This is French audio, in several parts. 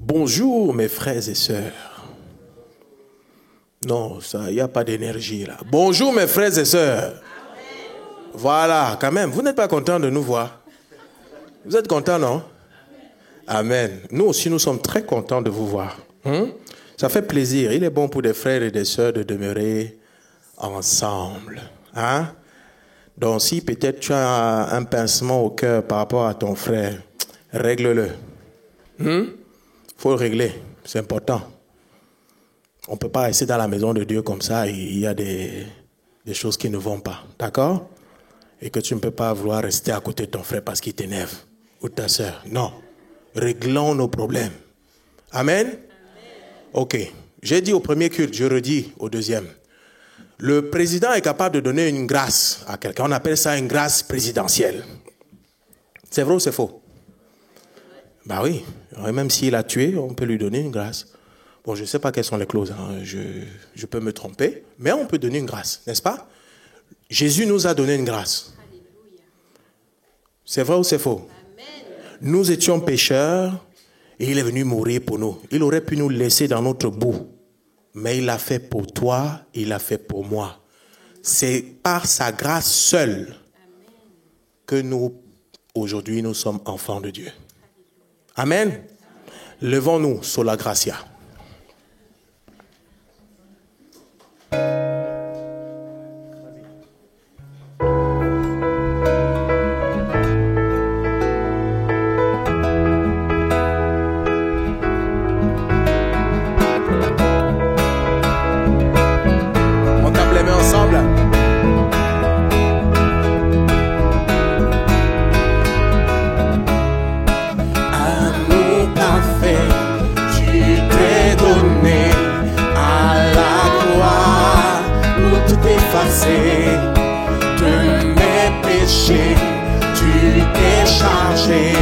Bonjour mes frères et sœurs. Non, il n'y a pas d'énergie là. Bonjour mes frères et sœurs. Voilà, quand même, vous n'êtes pas contents de nous voir? Vous êtes contents, non? Amen. Nous aussi, nous sommes très contents de vous voir. Ça fait plaisir. Il est bon pour des frères et des sœurs de demeurer ensemble. Hein? Donc, si peut-être tu as un pincement au cœur par rapport à ton frère, règle-le. Faut le régler. C'est important. On ne peut pas rester dans la maison de Dieu comme ça et il y a des choses qui ne vont pas. D'accord? Et que tu ne peux pas vouloir rester à côté de ton frère parce qu'il t'énerve. Ou ta sœur. Non. Réglons nos problèmes. Amen? Ok. J'ai dit au premier culte, je redis au deuxième. Le président est capable de donner une grâce à quelqu'un. On appelle ça une grâce présidentielle. C'est vrai ou c'est faux? Bah oui. Même s'il a tué, on peut lui donner une grâce. Bon, je ne sais pas quelles sont les clauses. Hein. Je peux me tromper. Mais on peut donner une grâce, n'est-ce pas? Jésus nous a donné une grâce. C'est vrai ou c'est faux? Nous étions pécheurs et il est venu mourir pour nous. Il aurait pu nous laisser dans notre boue. Mais il l'a fait pour toi, il l'a fait pour moi. C'est par sa grâce seule que nous, aujourd'hui, nous sommes enfants de Dieu. Amen. Levons-nous, sola gratia. De mes péchés, tu t'es chargé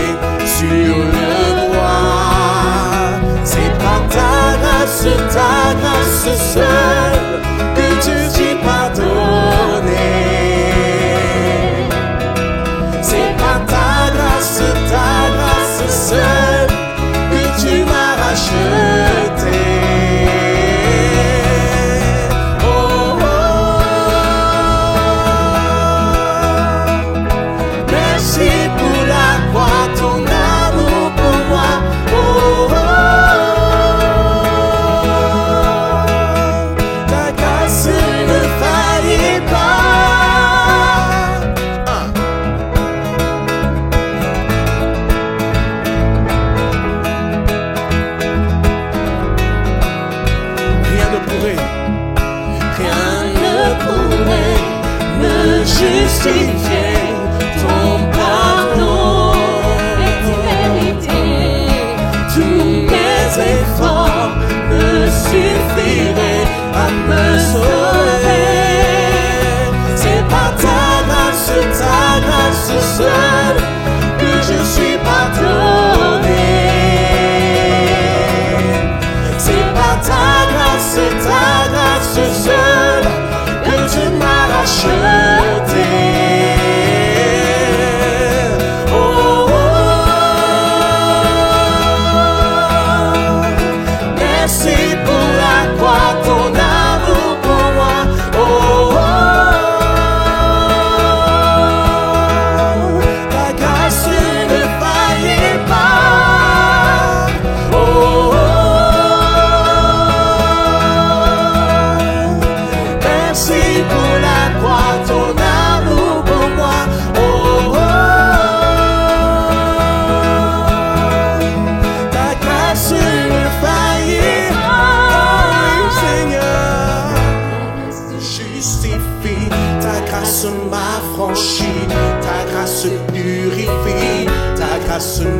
sur le bois. C'est par ta grâce seule que tu t'es pardonné. C'est par ta grâce seule que tu m'as racheté. Justifier ton pardon et vérité. Tous mes efforts ne suffiraient à me sauver. C'est par ta grâce seule que je suis pardonné. C'est par ta grâce seule que tu m'as racheté.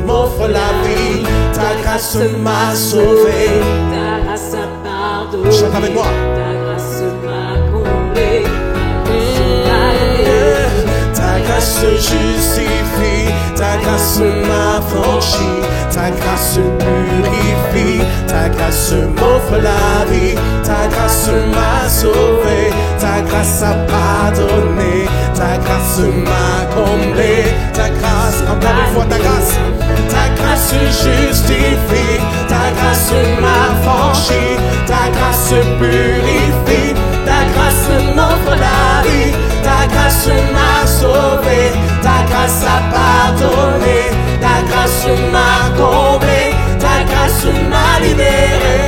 M'offre la vie, ta grâce m'a sauvé, ta grâce a pardonné, chante avec moi, ta grâce m'a comblé, ta grâce justifie, ta grâce m'a franchi, ta grâce purifie, ta grâce m'offre la vie, ta grâce m'a sauvé, ta grâce a pardonné, ta grâce m'a comblé, ta grâce, encore une fois ta grâce justifie, ta grâce grâce purifie, ta grâce m'offre la vie, ta grâce m'a sauvé, ta grâce a pardonné, ta grâce m'a comblé, ta grâce m'a libéré.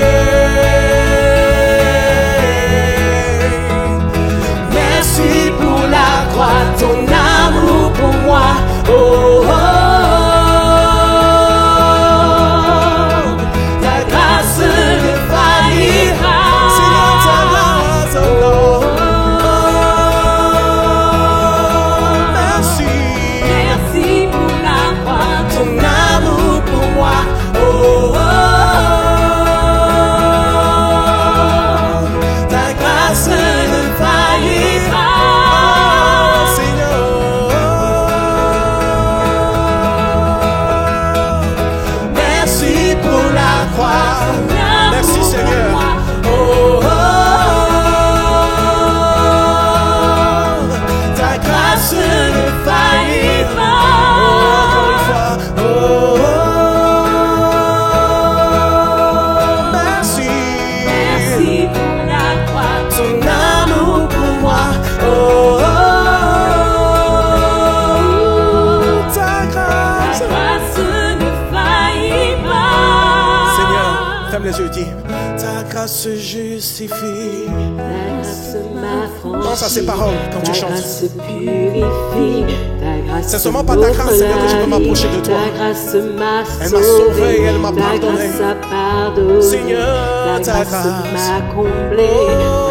Merci pour la croix, ton amour pour moi. Oh, oh, oh. Ta grâce ne faillira. Seigneur, ta grâce, oh, oh, oh. Merci. Merci pour la croix, ton amour pour moi. Oh, oh, oh. Ta grâce ne faillira. Merci Seigneur. Oh, oh, oh. Ta grâce ne faillira. Oh, oh, oh. Merci. Merci pour la croix, ton amour pour moi. Oh, oh, oh. Ta grâce ne faillira. Ferme les yeux, dis. Ta grâce justifie. Ta grâce m'affranchit. Pense à ces paroles quand tu chantes. Ta grâce purifie. Ta grâce c'est seulement par ta grâce, Seigneur, que je peux m'approcher de toi. Ta grâce m'a elle m'a sauvé, elle m'a pardonné. Ta grâce a pardonné. Seigneur, ta grâce m'a comblé.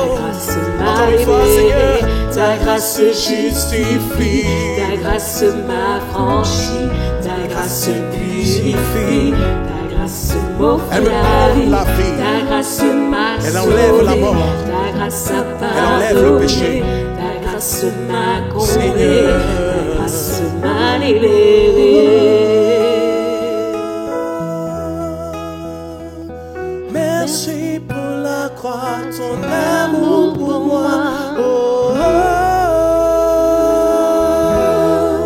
Ta grâce m'a libéré. Ta grâce justifie. Ta grâce m'affranchit. Ta grâce purifie. Elle me donne la vie. Ta grâce m'a elle enlève la mort. Ta grâce a elle enlève le péché. Ta grâce m'a comblé. Ta grâce m'a libéré. Merci pour la croix, ton amour pour moi. Oh, oh,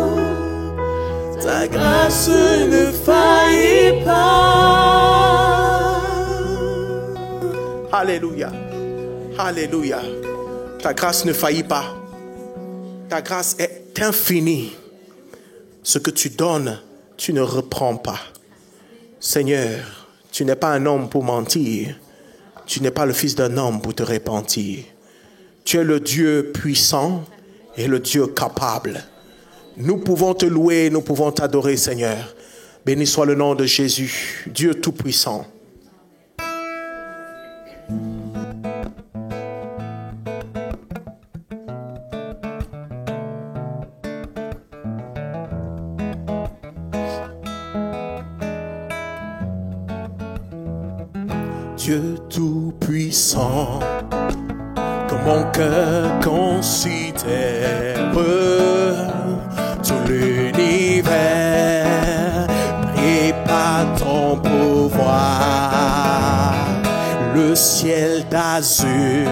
oh. Ta grâce ne faillit pas. Alléluia. Alléluia. Ta grâce ne faillit pas. Ta grâce est infinie. Ce que tu donnes, tu ne reprends pas. Seigneur, tu n'es pas un homme pour mentir. Tu n'es pas le fils d'un homme pour te repentir. Tu es le Dieu puissant et le Dieu capable. Nous pouvons te louer, nous pouvons t'adorer, Seigneur. Béni soit le nom de Jésus, Dieu tout-puissant. Dieu tout-puissant, que mon cœur considère tout l'univers, et par ton pouvoir, le ciel d'azur,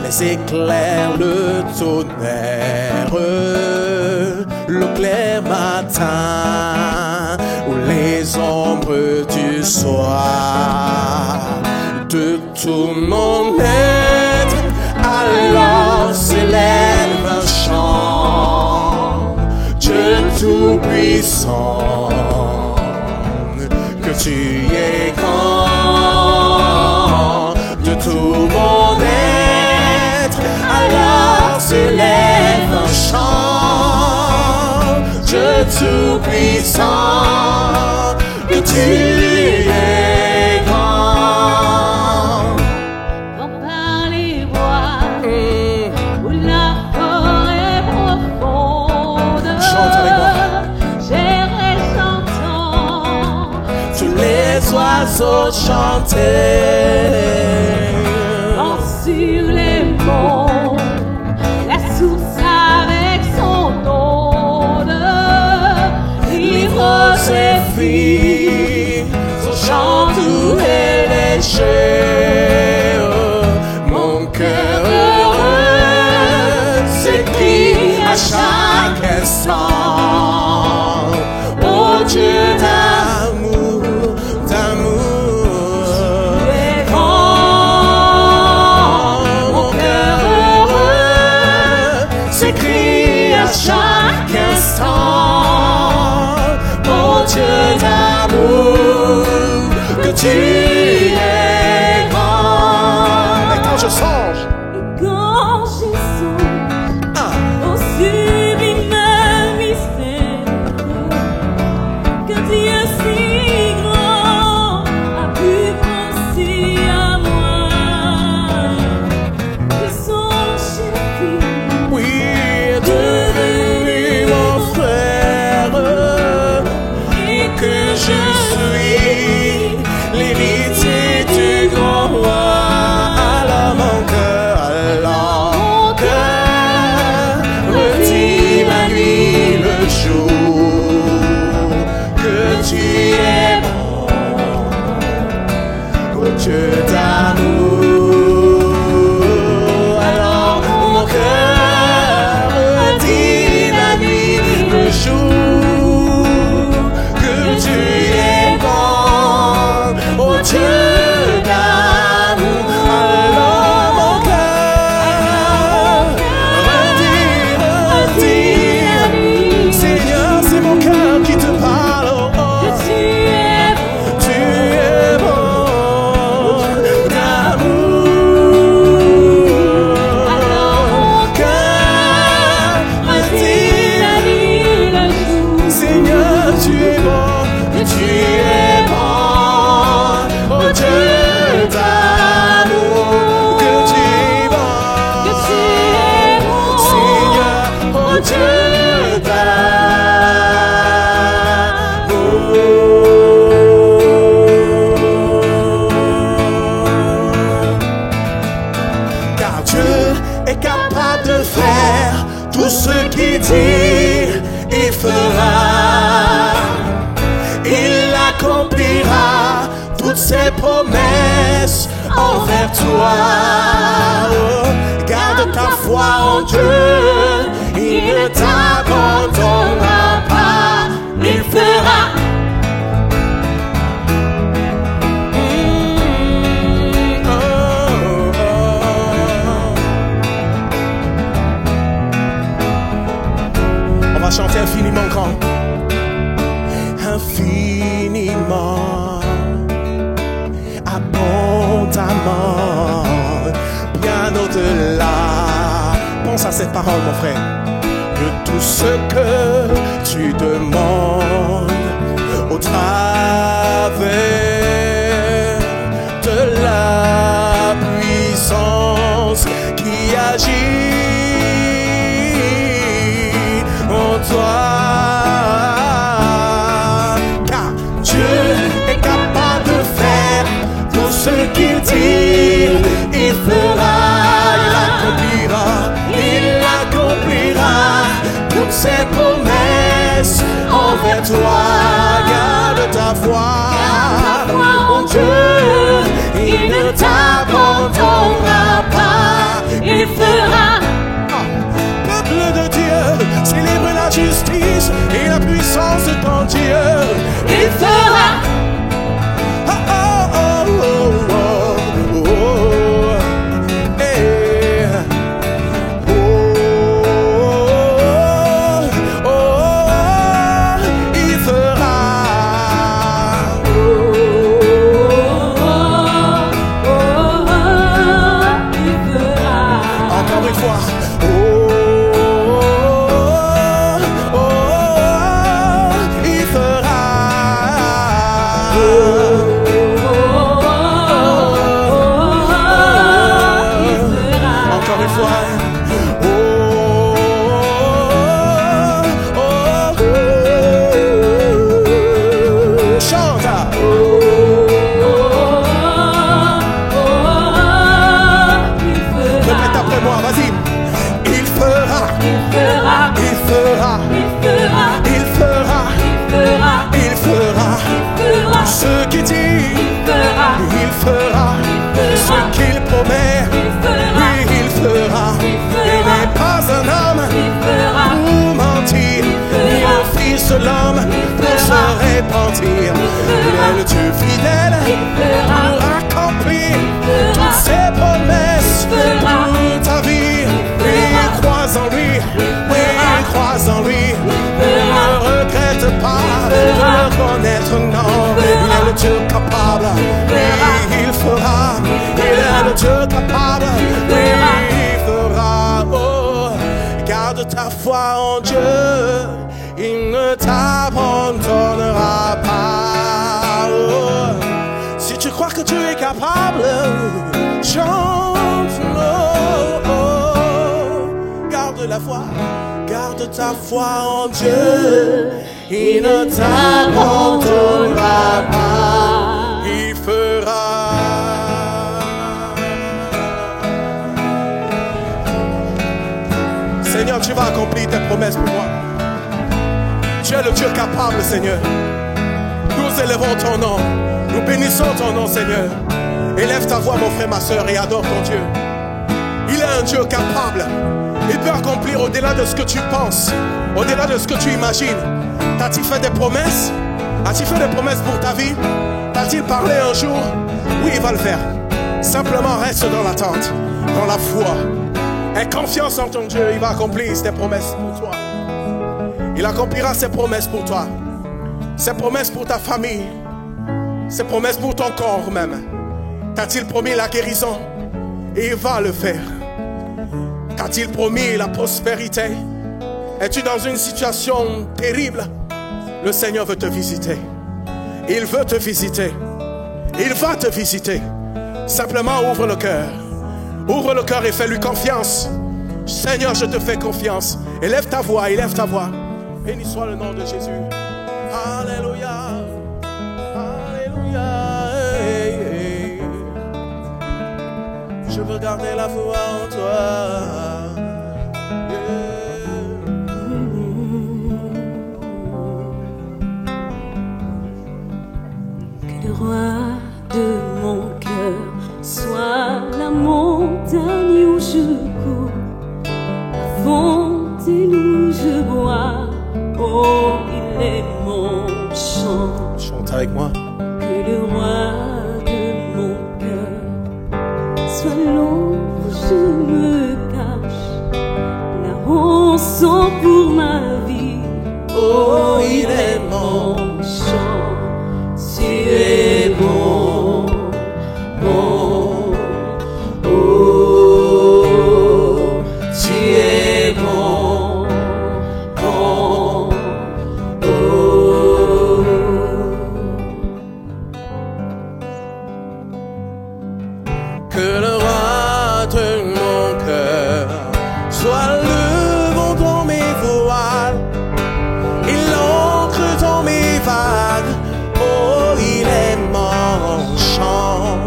les éclairs, le tonnerre, le clair matin, ou les ombres du soir, de tout mon être, alors s'élève un chant, Dieu tout-puissant, que tu es grand, de tout mon être, alors s'élève un chant, Dieu tout-puissant, que tu es grand. Quand par les bois ou la forêt profonde, Chante avec moi. j'irai chantant Tous les oiseaux chantaient. quand sur les monts, la source avec son onde, Livre ses filles, son chant doux et léger. Mon cœur heureux s'écrie à chaque instant. Oh Dieu d'amour, d'amour. tu es grand, vie à chaque instant. Mon Dieu d'amour, que tu es grand. Et quand je songe, Quand je songe au sublime mystère que Dieu si grand a pu penser à moi, que son cher oui, est devenu mon frère, et que je suis l'héritier du grand roi. Alors mon cœur redit la nuit, le jour, que tu es bon, oh Dieu d'amour. Alors mon cœur redit la nuit, le jour, que tu es bon, oh Dieu d'amour. Alors mon cœur redit, Seigneur, c'est mon cœur qui te parle, oh, oh. tu es Tu es bon d'amour. alors mon Cœur redit la nuit le jour. Seigneur, tu es bon, oh Dieu d'amour, que tu es bon, Que tu es bon, Seigneur, oh Dieu d'amour. Car Dieu est capable de faire tout ce qu'il dit, il fera. Il accomplira toutes ses promesses envers toi. Oh, garde ta foi en Dieu, il ne t'abandonnera pas, il fera. On va chanter infiniment grand. Infiniment, abondamment, bien au-delà. Pense à cette parole, mon frère, de tout ce que tu demandes au travers de la puissance qui agit en toi. Ce qu'il dit, il fera, il accomplira toutes ses promesses envers toi. Garde ta foi, mon Dieu, il ne t'abandonnera pas, il fera. Peuple de Dieu, célèbre la justice et la puissance de ton Dieu, il fera. L'homme pour se repentir. Il est Dieu fidèle pour accomplir toutes ses promesses pour ta vie. Et crois en lui, oui, Dieu capable, il fera. Oh, garde ta foi en Dieu, il ne t'abandonnera pas. Oh, si tu crois que Dieu est capable, chante. Oh, oh, garde la foi, garde ta foi en Dieu, il ne t'abandonnera pas. Il fera. Seigneur, tu vas accomplir tes promesses pour moi. Tu es le Dieu capable, Seigneur. Nous élevons ton nom. Nous bénissons ton nom, Seigneur. Élève ta voix, mon frère, ma soeur, et adore ton Dieu. Il est un Dieu capable. Il peut accomplir au-delà de ce que tu penses, au-delà de ce que tu imagines. T'as-t-il fait des promesses? As-tu fait des promesses pour ta vie? T'a-t-il parlé un jour? Oui, il va le faire. Simplement reste dans l'attente, dans la foi. Aie confiance en ton Dieu. Il va accomplir ses promesses pour toi. Il accomplira ses promesses pour toi. Ses promesses pour ta famille. Ses promesses pour ton corps même. T'a-t-il promis la guérison? Et il va le faire. T'a-t-il promis la prospérité? Es-tu dans une situation terrible? Le Seigneur veut te visiter. Il veut te visiter. Il va te visiter. Simplement ouvre le cœur. Ouvre le cœur et fais-lui confiance. Seigneur, je te fais confiance. Élève ta voix, élève ta voix. Béni soit le nom de Jésus. Alléluia. Alléluia. Hey, hey. Je veux garder la foi en toi. Que le roi de mon cœur soit la montagne où je cours, la fontaine où je bois. Oh, il est mon chant. Chante avec moi. Que le roi de mon cœur soit l'eau où je me cache, la rançon pour ma vie. Oh, il est mon chant. Tu es bon, bon. Oh, tu es bon, bon. Que le roi de mon cœur soit le vent dans mes voiles et l'encre dans mes vagues. Oh, il est mon chant.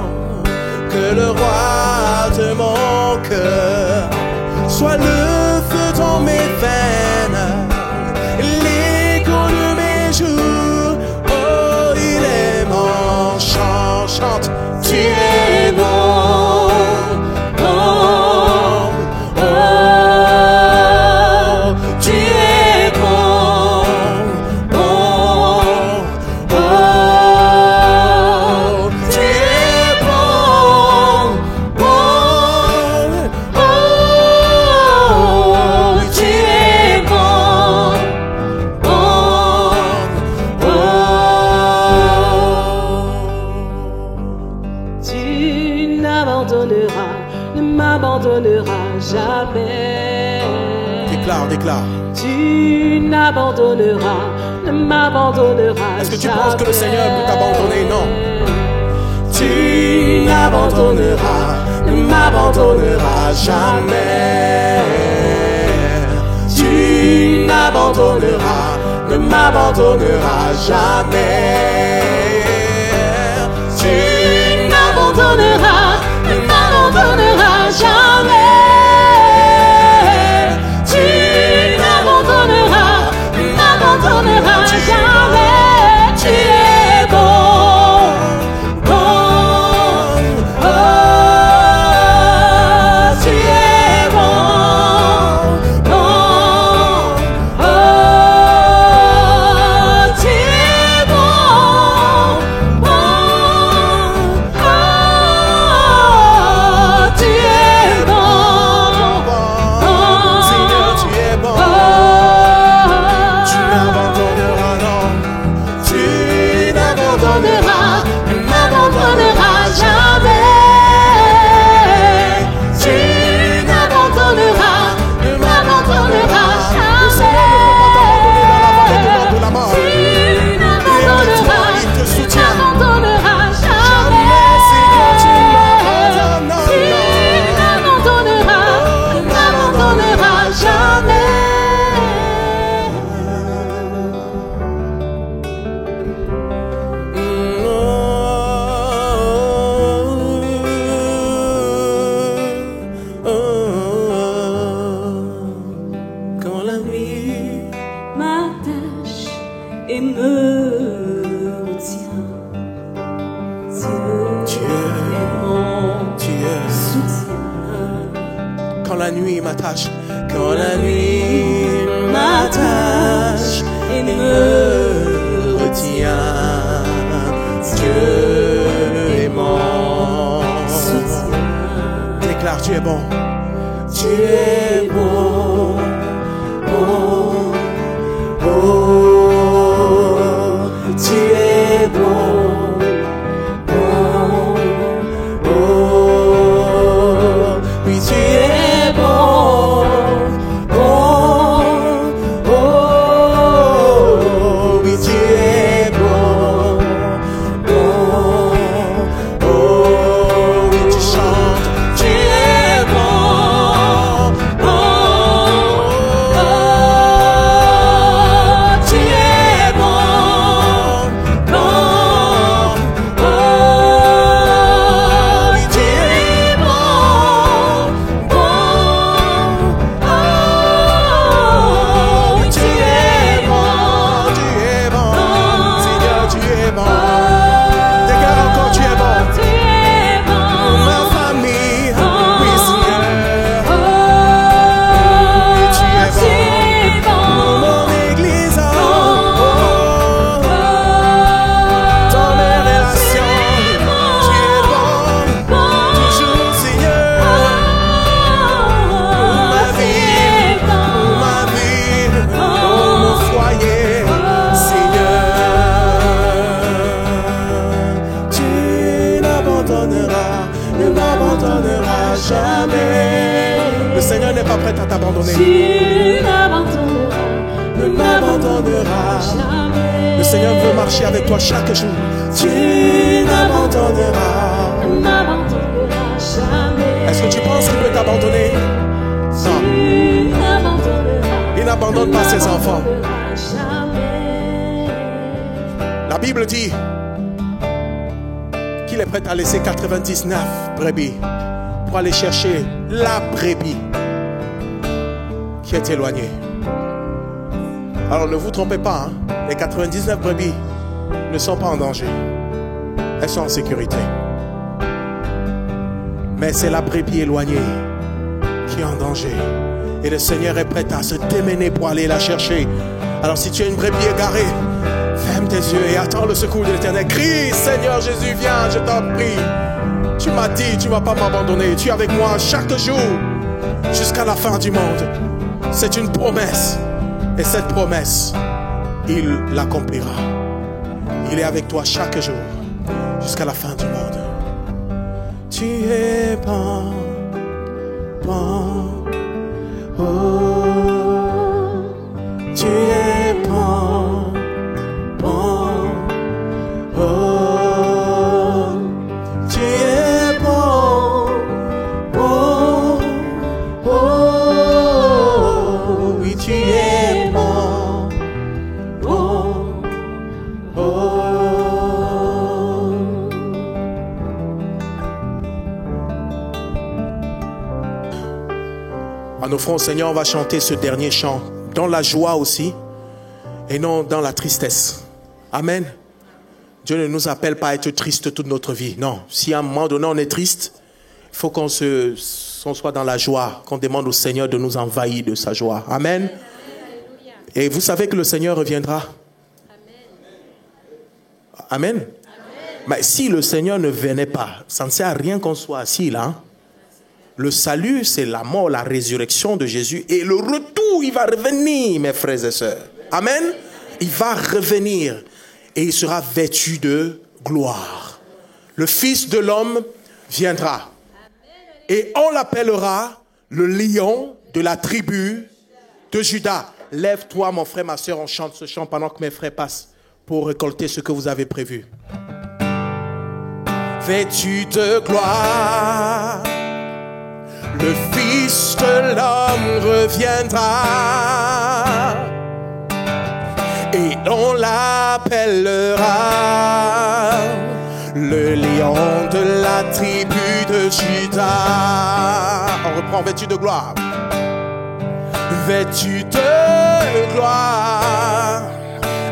Que le roi de mon cœur soit le feu dans mes veines, l'écho de mes jours. Oh, il est mon chant. Chante. Tu es bon, bon, oh, tu es bon, bon, oh, tu es bon, bon, oh, tu es bon, bon, oh. Tu n'abandonneras, ne m'abandonneras jamais. Déclare, déclare. Tu n'abandonneras, ne m'abandonneras. Est-ce que tu penses que le Seigneur peut t'abandonner? Non. Tu n'abandonneras, ne m'abandonneras jamais. Tu n'abandonneras, ne m'abandonneras jamais. Tu n'abandonneras, ne m'abandonneras jamais. Tu n'abandonneras, ne m'abandonneras jamais. Tu es bon, bon, oh, tu es bon, bon, oh, tu es bon. la nuit m'attache et me retient. Dieu est mon soutien. quand la nuit m'attache, quand la nuit m'attache et me retient. Dieu est mon soutien. Déclare, tu es bon. Tu es bon, bon, oh, tu es bon, bon, oh, oui tu es bon, bon, oh, oui tu es bon, bon, oh, oui tu chantes, tu es bon. Jamais. Le Seigneur n'est pas prêt à t'abandonner. Tu m'abandonneras, Ne m'abandonneras jamais. Le Seigneur veut marcher avec toi chaque jour. Tu m'abandonneras. Ne m'abandonneras jamais. Est-ce que tu penses qu'il peut t'abandonner? Non. Tu m'abandonneras. Il n'abandonne pas ses enfants. Jamais. La Bible dit qu'il est prêt à laisser 99 brebis pour aller chercher la brebis qui est éloignée. Alors ne vous trompez pas, hein? Les 99 brebis ne sont pas en danger. Elles sont en sécurité. Mais c'est la brebis éloignée qui est en danger. Et le Seigneur est prêt à se démener pour aller la chercher. Alors si tu es une brebis égarée, ferme tes yeux et attends le secours de l'Éternel. Crie, Seigneur Jésus, viens, je t'en prie. Tu m'as dit, tu ne vas pas m'abandonner. Tu es avec moi chaque jour jusqu'à la fin du monde. C'est une promesse. Et cette promesse, il l'accomplira. Il est avec toi chaque jour jusqu'à la fin du monde. Tu es bon, bon, oh, tu es bon, bon, oh, tu es bon, bon, oh, oui tu es bon, bon, oh. En offrant au Seigneur, on va chanter ce dernier chant dans la joie aussi et non dans la tristesse. Amen. Dieu ne nous appelle pas à être triste toute notre vie. Non. Si à un moment donné on est triste, il faut qu'on soit dans la joie, qu'on demande au Seigneur de nous envahir de sa joie. Amen. Et vous savez que le Seigneur reviendra. Amen. Amen. Mais si le Seigneur ne venait pas, ça ne sert à rien qu'on soit assis là. Hein? Le salut, c'est la mort, la résurrection de Jésus. Et le retour, il va revenir, mes frères et sœurs. Amen. Il va revenir. Et il sera vêtu de gloire. Le Fils de l'homme viendra. Et on l'appellera le lion de la tribu de Juda. Lève-toi, mon frère, ma sœur, on chante ce chant pendant que mes frères passent pour récolter ce que vous avez prévu. Vêtu de gloire, le Fils de l'homme reviendra et on l'appellera le lion de la tribu de Juda. On reprend, vêtu de gloire. vêtu de gloire.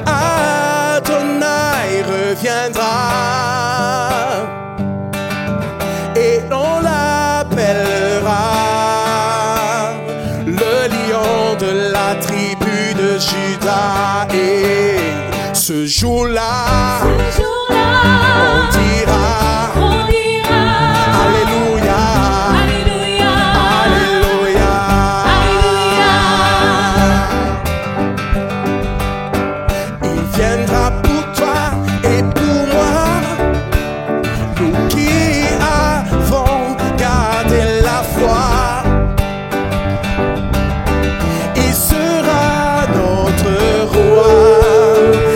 Adonai reviendra et on l'appellera le lion de la tribu de Juda. Et ce jour-là, on dira Alléluia, Alléluia, Alléluia. Il viendra pour toi et pour moi, nous qui avons gardé la foi. Il sera notre roi,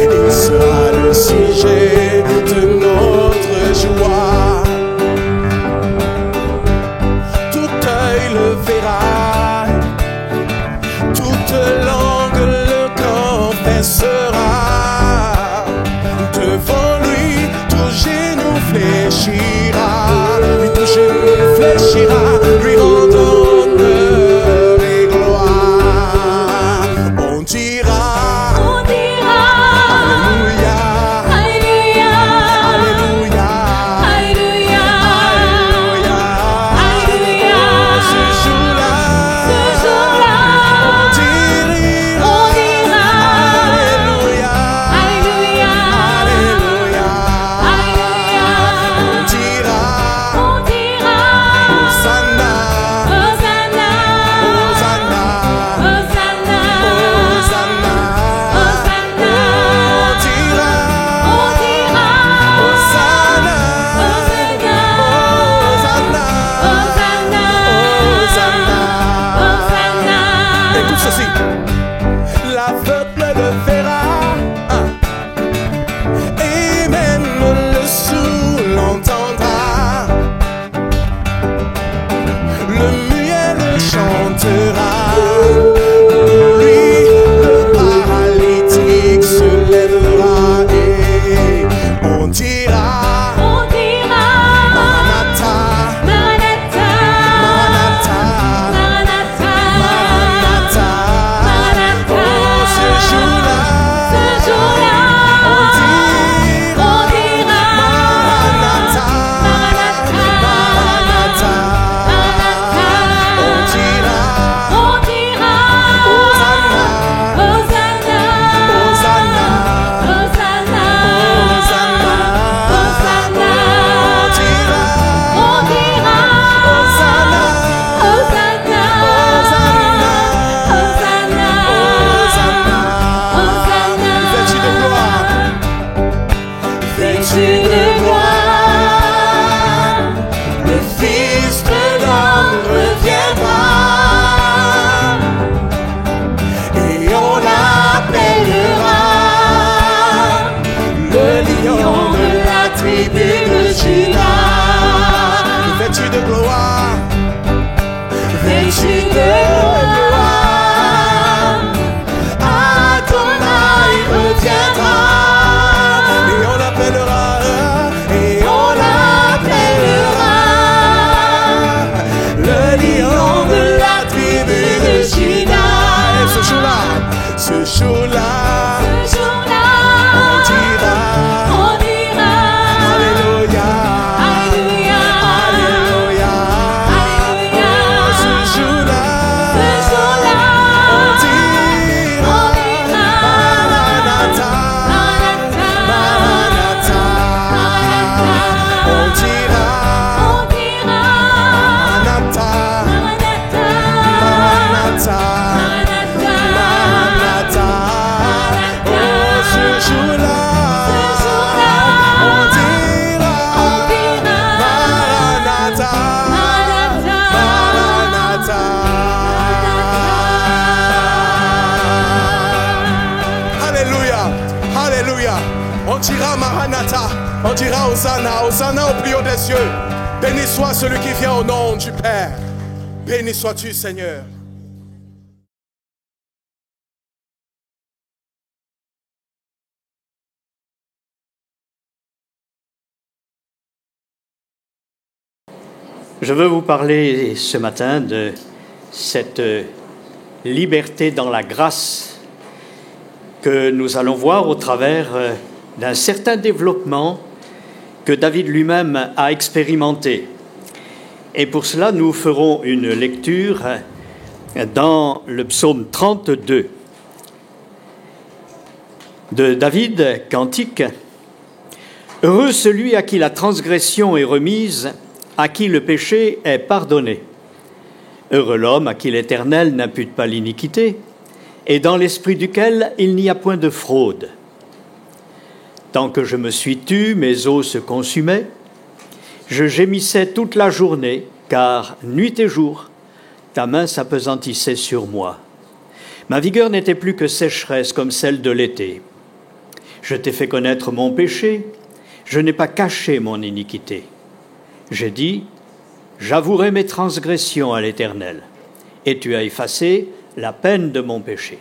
il sera le sujet de notre joie. Tout œil le verra, toute langue le confessera. Devant lui, tout genou fléchira, lui tout genou fléchira, lui rendons honneur et gloire. On dira Alléluia, Alléluia, Alléluia, Alléluia. Ce jour-là, on dira Alléluia, Alléluia, Alléluia. On dira Hosanna, Hosanna, Hosanna, Hosanna, Hosanna. On dira Hosanna, Hosanna, Hosanna. Écoute ceci. L'aveugle le verra, et même le sourd l'entendra. Le muet le chantera. Lui, le paralytique se lèvera et on dira Maranatha, Maranatha, Maranatha. Oh, ce jour-là, on dira Maranatha, Maranatha. On dira Hosanna, Hosanna, Hosanna, Hosanna. On dira Hosanna, Hosanna, Hosanna. Vêtu de gloire, vêtu de gloire, le Fils de l'homme reviendra et on l'appellera le lion de la tribu de Juda. Vêtu de gloire, vêtu de gloire, Adonai reviendra et on l'appellera, et on l'appellera le lion de la tribu de Juda. Et ce jour-là, on dira Alléluia, Alléluia, Alléluia. Ce jour-là, on dira Maranatha, Maranatha. On dira Maranatha, Maranatha, Maranatha. Oh, ce jour-là, on dira Maranatha, Maranatha. Alléluia, Alléluia. On dira Maranatha, on dira Hosanna, Hosanna au plus haut des cieux. Béni soit celui qui vient au nom du Père. Béni sois-tu, Seigneur. Je veux vous parler ce matin de cette liberté dans la grâce que nous allons voir au travers d'un certain développement que David lui-même a expérimenté. Et pour cela, nous ferons une lecture dans le psaume 32 de David, cantique. « Heureux celui à qui la transgression est remise, à qui le péché est pardonné. Heureux l'homme à qui l'Éternel n'impute pas l'iniquité, et dans l'esprit duquel il n'y a point de fraude. Tant que je me suis tu, mes os se consumaient. Je gémissais toute la journée, car nuit et jour, ta main s'apesantissait sur moi. Ma vigueur n'était plus que sécheresse comme celle de l'été. Je t'ai fait connaître mon péché, je n'ai pas caché mon iniquité. J'ai dit, j'avouerai mes transgressions à l'Éternel, et tu as effacé la peine de mon péché.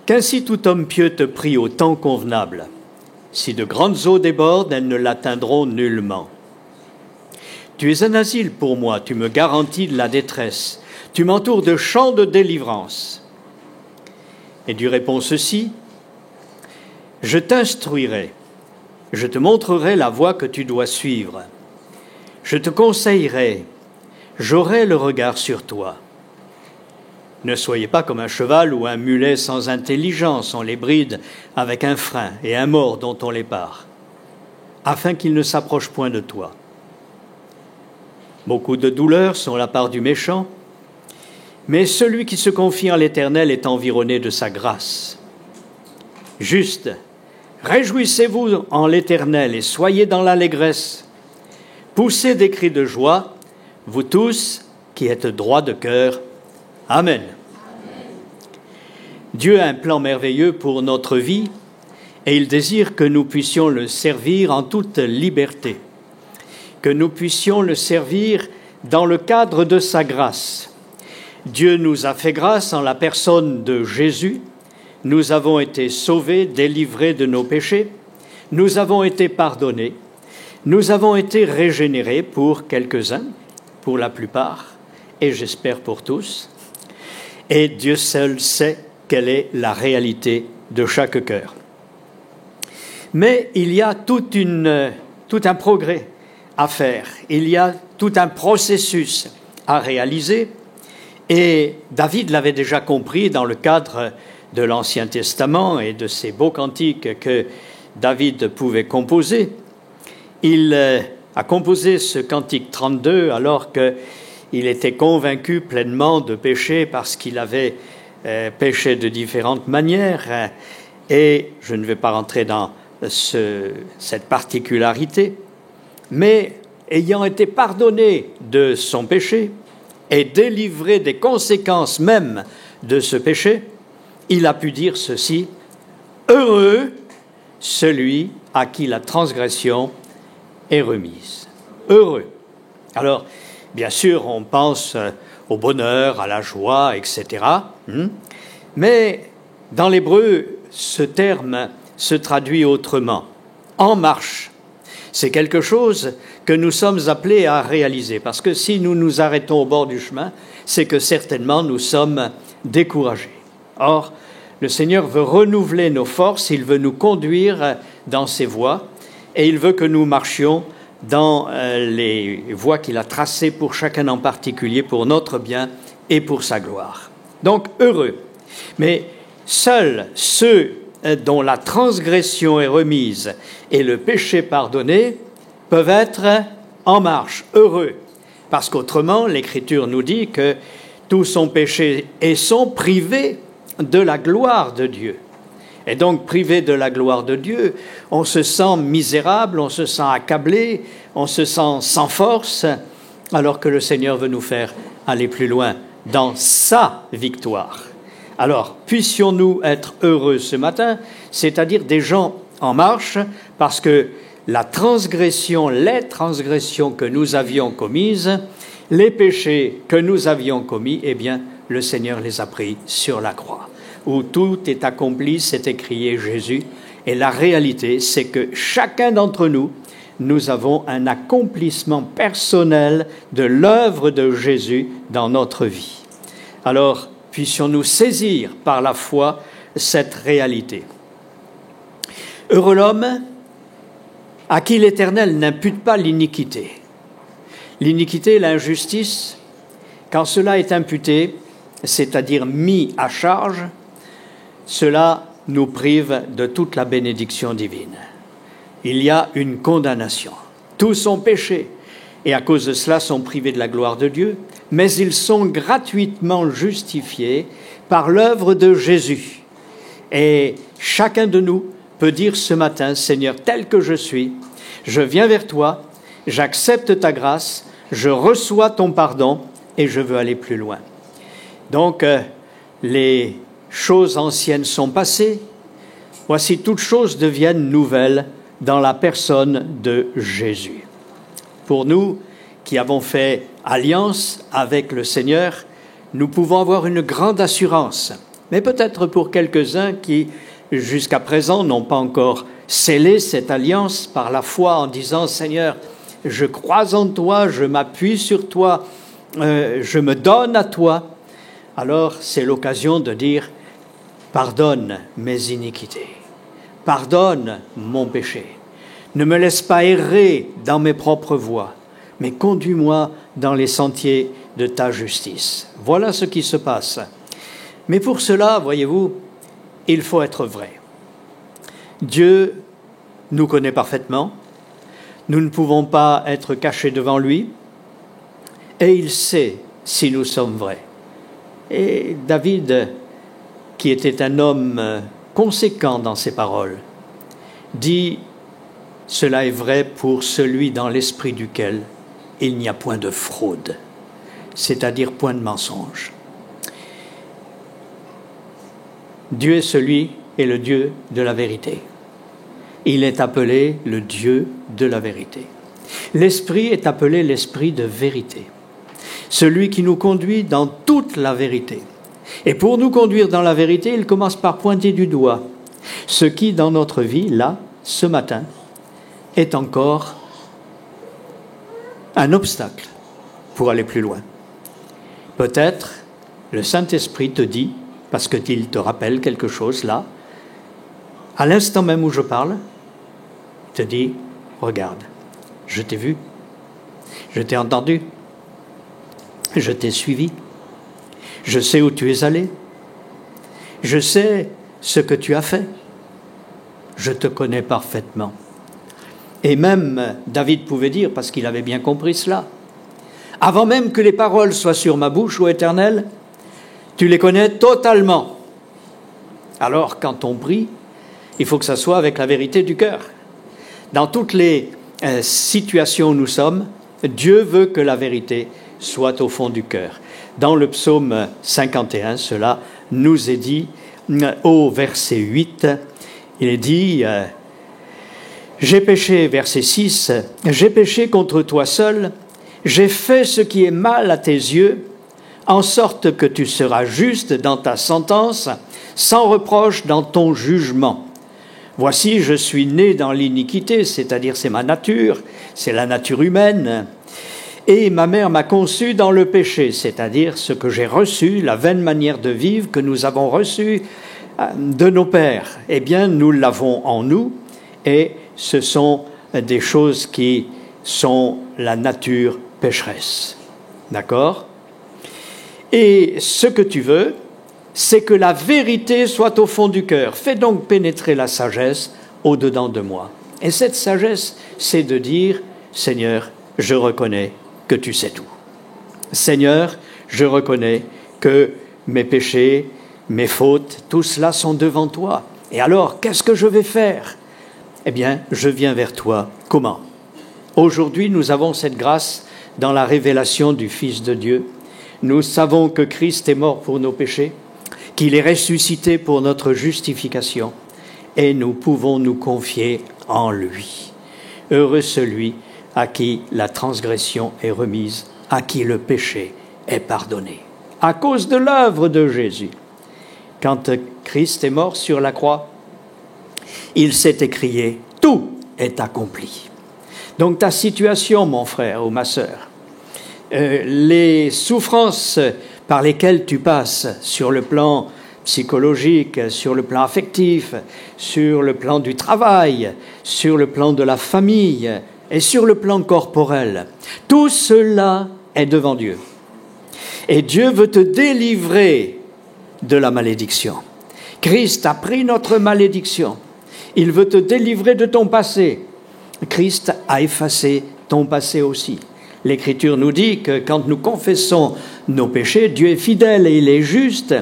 Qu'ainsi tout homme pieux te prie au temps convenable. Si de grandes eaux débordent, elles ne l'atteindront nullement. Tu es un asile pour moi, tu me garantis de la détresse, tu m'entoures de chants de délivrance. Et tu réponds ceci, je t'instruirai, je te montrerai la voie que tu dois suivre. Je te conseillerai, j'aurai le regard sur toi. Ne soyez pas comme un cheval ou un mulet sans intelligence, on les bride avec un frein et un mors dont on les pare, afin qu'ils ne s'approchent point de toi. Beaucoup de douleurs sont la part du méchant, mais celui qui se confie en l'Éternel est environné de sa grâce. Juste, réjouissez-vous en l'Éternel et soyez dans l'allégresse. Poussez des cris de joie, vous tous qui êtes droits de cœur. Amen. Dieu a un plan merveilleux pour notre vie et il désire que nous puissions le servir en toute liberté, que nous puissions le servir dans le cadre de sa grâce. Dieu nous a fait grâce en la personne de Jésus. Nous avons été sauvés, délivrés de nos péchés. Nous avons été pardonnés. Nous avons été régénérés pour quelques-uns, pour la plupart, et j'espère pour tous. Et Dieu seul sait quelle est la réalité de chaque cœur. Mais il y a tout un progrès à faire. Il y a tout un processus à réaliser. Et David l'avait déjà compris dans le cadre de l'Ancien Testament et de ces beaux cantiques que David pouvait composer. Il a composé ce cantique 32 alors qu'il était convaincu pleinement de pécher parce qu'il avait péché de différentes manières. Et je ne vais pas rentrer dans cette particularité, mais ayant été pardonné de son péché et délivré des conséquences même de ce péché, il a pu dire ceci, « Heureux celui à qui la transgression est remise. » Heureux. Alors, bien sûr, on pense au bonheur, à la joie, etc. Mais dans l'hébreu, ce terme se traduit autrement. En marche. C'est quelque chose que nous sommes appelés à réaliser. Parce que si nous nous arrêtons au bord du chemin, c'est que certainement nous sommes découragés. Or, le Seigneur veut renouveler nos forces, il veut nous conduire dans ses voies et il veut que nous marchions dans les voies qu'il a tracées pour chacun en particulier, pour notre bien et pour sa gloire. Donc, heureux. Mais seuls ceux dont la transgression est remise et le péché pardonné peuvent être en marche, heureux. Parce qu'autrement, l'Écriture nous dit que tous ont péché et sont privés de la gloire de Dieu. Et donc, privé de la gloire de Dieu, on se sent misérable, on se sent accablé, on se sent sans force, alors que le Seigneur veut nous faire aller plus loin dans sa victoire. Alors, puissions-nous être heureux ce matin, c'est-à-dire des gens en marche, parce que les transgressions que nous avions commises, les péchés que nous avions commis, eh bien, le Seigneur les a pris sur la croix. Où tout est accompli, c'est écrié Jésus. Et la réalité, c'est que chacun d'entre nous, nous avons un accomplissement personnel de l'œuvre de Jésus dans notre vie. Alors, puissions-nous saisir par la foi cette réalité. Heureux l'homme à qui l'Éternel n'impute pas l'iniquité. L'iniquité, l'injustice, quand cela est imputé, c'est-à-dire mis à charge, cela nous prive de toute la bénédiction divine. Il y a une condamnation. Tous ont péché et à cause de cela sont privés de la gloire de Dieu, mais ils sont gratuitement justifiés par l'œuvre de Jésus. Et chacun de nous peut dire ce matin, Seigneur, tel que je suis, je viens vers toi, j'accepte ta grâce, je reçois ton pardon et je veux aller plus loin. Donc, les choses anciennes sont passées, voici toutes choses deviennent nouvelles dans la personne de Jésus. Pour nous qui avons fait alliance avec le Seigneur, nous pouvons avoir une grande assurance. Mais peut-être pour quelques-uns qui, jusqu'à présent, n'ont pas encore scellé cette alliance par la foi en disant « Seigneur, je crois en toi, je m'appuie sur toi, je me donne à toi », alors c'est l'occasion de dire « Pardonne mes iniquités, pardonne mon péché, ne me laisse pas errer dans mes propres voies, mais conduis-moi dans les sentiers de ta justice. » Voilà ce qui se passe. Mais pour cela, voyez-vous, il faut être vrai. Dieu nous connaît parfaitement, nous ne pouvons pas être cachés devant lui, et il sait si nous sommes vrais. Et David, qui était un homme conséquent dans ses paroles, dit « Cela est vrai pour celui dans l'esprit duquel il n'y a point de fraude, c'est-à-dire point de mensonge. » Dieu est celui et le Dieu de la vérité. Il est appelé le Dieu de la vérité. L'Esprit est appelé l'Esprit de vérité, celui qui nous conduit dans toute la vérité. Et pour nous conduire dans la vérité, il commence par pointer du doigt ce qui, dans notre vie, là, ce matin, est encore un obstacle pour aller plus loin. Peut-être le Saint-Esprit te dit, parce qu'il te rappelle quelque chose là, à l'instant même où je parle, il te dit, regarde, je t'ai vu, je t'ai entendu, je t'ai suivi, je sais où tu es allé, je sais ce que tu as fait, je te connais parfaitement. Et même David pouvait dire, parce qu'il avait bien compris cela, avant même que les paroles soient sur ma bouche, ô Éternel, tu les connais totalement. Alors, quand on prie, il faut que ça soit avec la vérité du cœur. Dans toutes les situations où nous sommes, Dieu veut que la vérité soit au fond du cœur. Dans le psaume 51, cela nous est dit au verset 8, il est dit « J'ai péché, verset 6, j'ai péché contre toi seul, j'ai fait ce qui est mal à tes yeux, en sorte que tu seras juste dans ta sentence, sans reproche dans ton jugement. Voici, je suis né dans l'iniquité, c'est-à-dire c'est ma nature, c'est la nature humaine, et ma mère m'a conçu dans le péché, c'est-à-dire ce que j'ai reçu, la vaine manière de vivre que nous avons reçue de nos pères. Eh bien, nous l'avons en nous, et ce sont des choses qui sont la nature pécheresse. D'accord ? Et ce que tu veux, c'est que la vérité soit au fond du cœur. Fais donc pénétrer la sagesse au-dedans de moi. Et cette sagesse, c'est de dire, Seigneur, je reconnais que tu sais tout. Seigneur, je reconnais que mes péchés, mes fautes, tout cela sont devant toi. Et alors, qu'est-ce que je vais faire ? Eh bien, je viens vers toi. Comment ? Aujourd'hui, nous avons cette grâce dans la révélation du Fils de Dieu. Nous savons que Christ est mort pour nos péchés, qu'il est ressuscité pour notre justification, et nous pouvons nous confier en lui. Heureux celui à qui la transgression est remise, à qui le péché est pardonné. À cause de l'œuvre de Jésus. Quand Christ est mort sur la croix, il s'est écrié « Tout est accompli ». Donc ta situation, mon frère ou ma sœur, les souffrances par lesquels tu passes sur le plan psychologique, sur le plan affectif, sur le plan du travail, sur le plan de la famille et sur le plan corporel. Tout cela est devant Dieu. Et Dieu veut te délivrer de la malédiction. Christ a pris notre malédiction. Il veut te délivrer de ton passé. Christ a effacé ton passé aussi. L'Écriture nous dit que quand nous confessons nos péchés, Dieu est fidèle et il est juste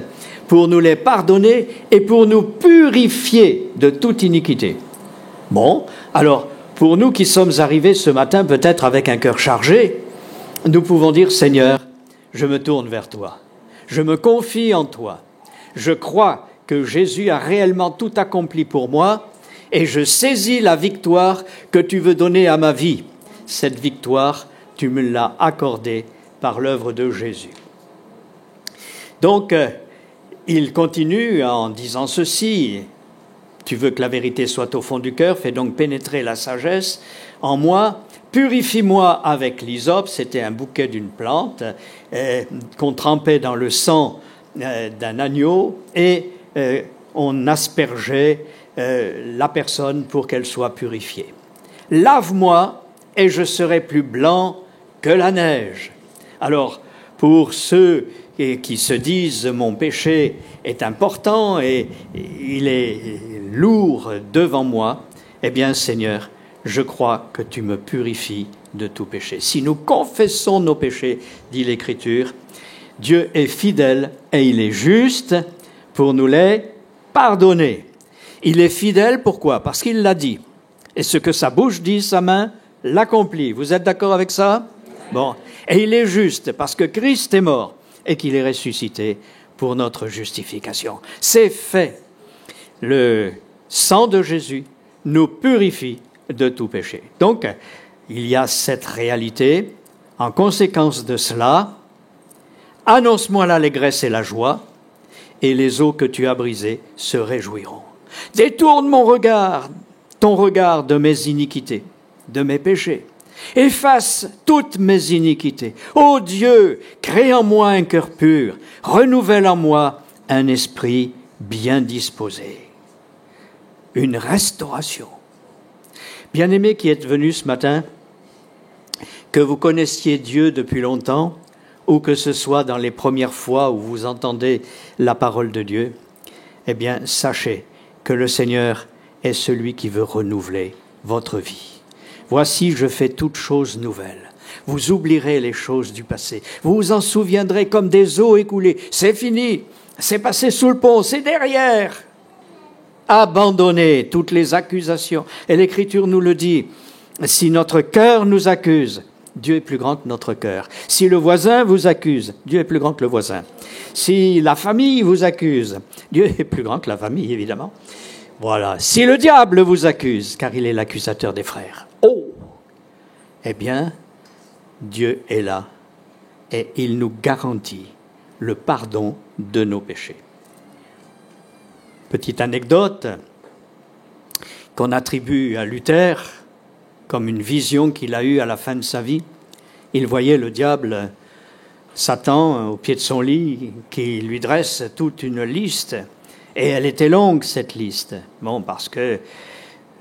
pour nous les pardonner et pour nous purifier de toute iniquité. Bon, alors, pour nous qui sommes arrivés ce matin peut-être avec un cœur chargé, nous pouvons dire, Seigneur, je me tourne vers toi. Je me confie en toi. Je crois que Jésus a réellement tout accompli pour moi et je saisis la victoire que tu veux donner à ma vie. Cette victoire, tu me l'as accordée par l'œuvre de Jésus. Donc, il continue en disant ceci, « Tu veux que la vérité soit au fond du cœur, fais donc pénétrer la sagesse en moi, purifie-moi avec l'hysope », c'était un bouquet d'une plante qu'on trempait dans le sang d'un agneau et on aspergeait la personne pour qu'elle soit purifiée. « Lave-moi et je serai plus blanc que la neige ». Alors, pour ceux qui se disent « mon péché est important et il est lourd devant moi », eh bien, Seigneur, je crois que tu me purifies de tout péché. Si nous confessons nos péchés, dit l'Écriture, Dieu est fidèle et il est juste pour nous les pardonner. Il est fidèle, pourquoi? Parce qu'il l'a dit. Et ce que sa bouche dit, sa main l'accomplit. Vous êtes d'accord avec ça? Bon. Et il est juste parce que Christ est mort et qu'il est ressuscité pour notre justification. C'est fait. Le sang de Jésus nous purifie de tout péché. Donc, il y a cette réalité. En conséquence de cela, annonce-moi l'allégresse et la joie, et les eaux que tu as brisées se réjouiront. Détourne ton regard de mes iniquités, de mes péchés. Efface toutes mes iniquités. Ô Dieu, crée en moi un cœur pur, renouvelle en moi un esprit bien disposé. Une restauration. Bien-aimés qui êtes venus ce matin, que vous connaissiez Dieu depuis longtemps, ou que ce soit dans les premières fois où vous entendez la parole de Dieu, eh bien, sachez que le Seigneur est celui qui veut renouveler votre vie. Voici, je fais toutes choses nouvelles. Vous oublierez les choses du passé. Vous vous en souviendrez comme des eaux écoulées. C'est fini. C'est passé sous le pont. C'est derrière. Abandonnez toutes les accusations. Et l'Écriture nous le dit. Si notre cœur nous accuse, Dieu est plus grand que notre cœur. Si le voisin vous accuse, Dieu est plus grand que le voisin. Si la famille vous accuse, Dieu est plus grand que la famille, évidemment. Voilà. Si le diable vous accuse, car il est l'accusateur des frères. Oh! Eh bien, Dieu est là et il nous garantit le pardon de nos péchés. Petite anecdote qu'on attribue à Luther comme une vision qu'il a eue à la fin de sa vie. Il voyait le diable, Satan, au pied de son lit, qui lui dresse toute une liste. Et elle était longue, cette liste. Bon, parce que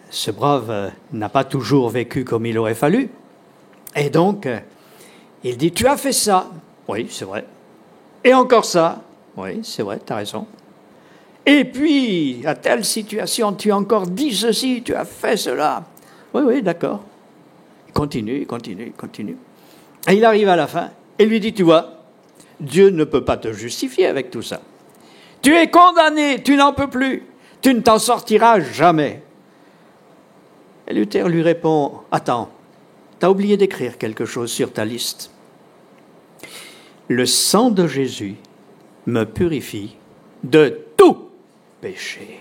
ce brave n'a pas toujours vécu comme il aurait fallu. Et donc, il dit, tu as fait ça. Oui, c'est vrai. Et encore ça. Oui, c'est vrai, tu as raison. Et puis, à telle situation, tu as encore dit ceci, tu as fait cela. Oui, oui, d'accord. Il continue. Et il arrive à la fin et lui dit, tu vois, Dieu ne peut pas te justifier avec tout ça. Tu es condamné, tu n'en peux plus, tu ne t'en sortiras jamais. Et Luther lui répond, attends, tu as oublié d'écrire quelque chose sur ta liste. Le sang de Jésus me purifie de tout péché.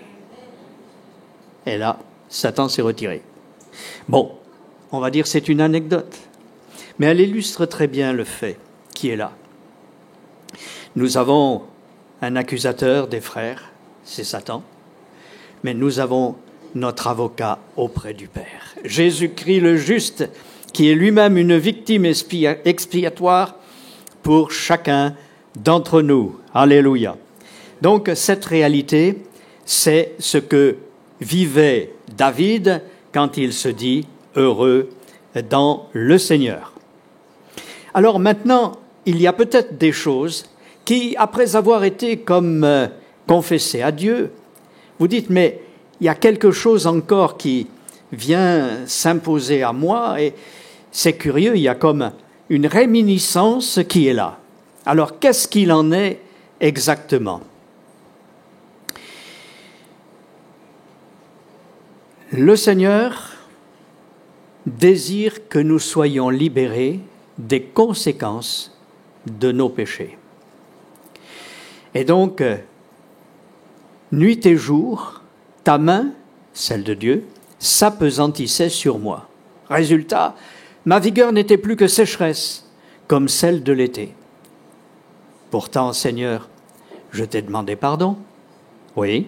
Et là, Satan s'est retiré. Bon, on va dire c'est une anecdote, mais elle illustre très bien le fait qui est là. Nous avons un accusateur des frères, c'est Satan, mais nous avons notre avocat auprès du Père. Jésus-Christ le juste, qui est lui-même une victime expiatoire pour chacun d'entre nous. Alléluia. Donc cette réalité, c'est ce que vivait David quand il se dit heureux dans le Seigneur. Alors maintenant, il y a peut-être des choses qui, après avoir été comme confessées à Dieu, vous dites, mais il y a quelque chose encore qui vient s'imposer à moi et c'est curieux, il y a comme une réminiscence qui est là. Alors, qu'est-ce qu'il en est exactement ? Le Seigneur désire que nous soyons libérés des conséquences de nos péchés. Et donc, nuit et jour, ta main, celle de Dieu, s'apesantissait sur moi. Résultat, ma vigueur n'était plus que sécheresse, comme celle de l'été. Pourtant, Seigneur, je t'ai demandé pardon. Oui.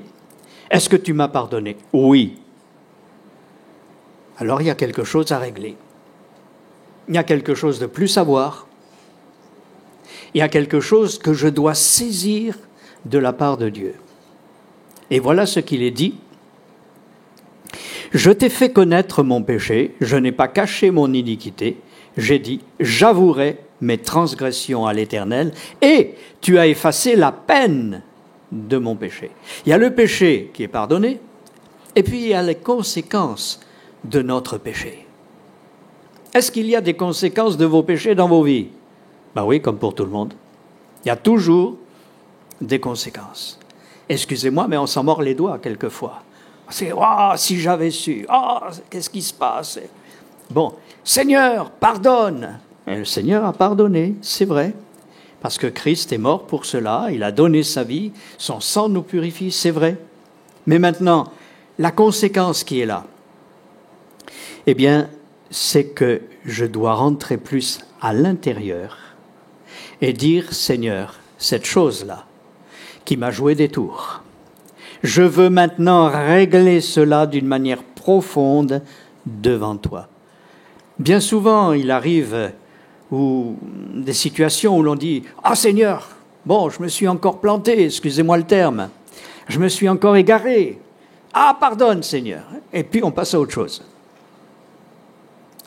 Est-ce que tu m'as pardonné ? Oui. Alors il y a quelque chose à régler. Il y a quelque chose de plus à voir. Il y a quelque chose que je dois saisir de la part de Dieu. Et voilà ce qu'il est dit. Je t'ai fait connaître mon péché, je n'ai pas caché mon iniquité. J'ai dit, j'avouerai mes transgressions à l'Éternel, et tu as effacé la peine de mon péché. Il y a le péché qui est pardonné, et puis il y a les conséquences de notre péché. Est-ce qu'il y a des conséquences de vos péchés dans vos vies ? Ben oui, comme pour tout le monde. Il y a toujours des conséquences. Excusez-moi, mais on s'en mord les doigts quelquefois. C'est « Oh, si j'avais su, oh, qu'est-ce qui se passe ?» Bon, Seigneur, pardonne. Et le Seigneur a pardonné, c'est vrai, parce que Christ est mort pour cela, il a donné sa vie, son sang nous purifie, c'est vrai. Mais maintenant, la conséquence qui est là, eh bien, c'est que je dois rentrer plus à l'intérieur et dire, Seigneur, cette chose-là qui m'a joué des tours, je veux maintenant régler cela d'une manière profonde devant toi. Bien souvent, il arrive des situations où l'on dit « Ah Seigneur, bon, je me suis encore planté, excusez-moi le terme, je me suis encore égaré. Ah, pardonne Seigneur !» Et puis on passe à autre chose.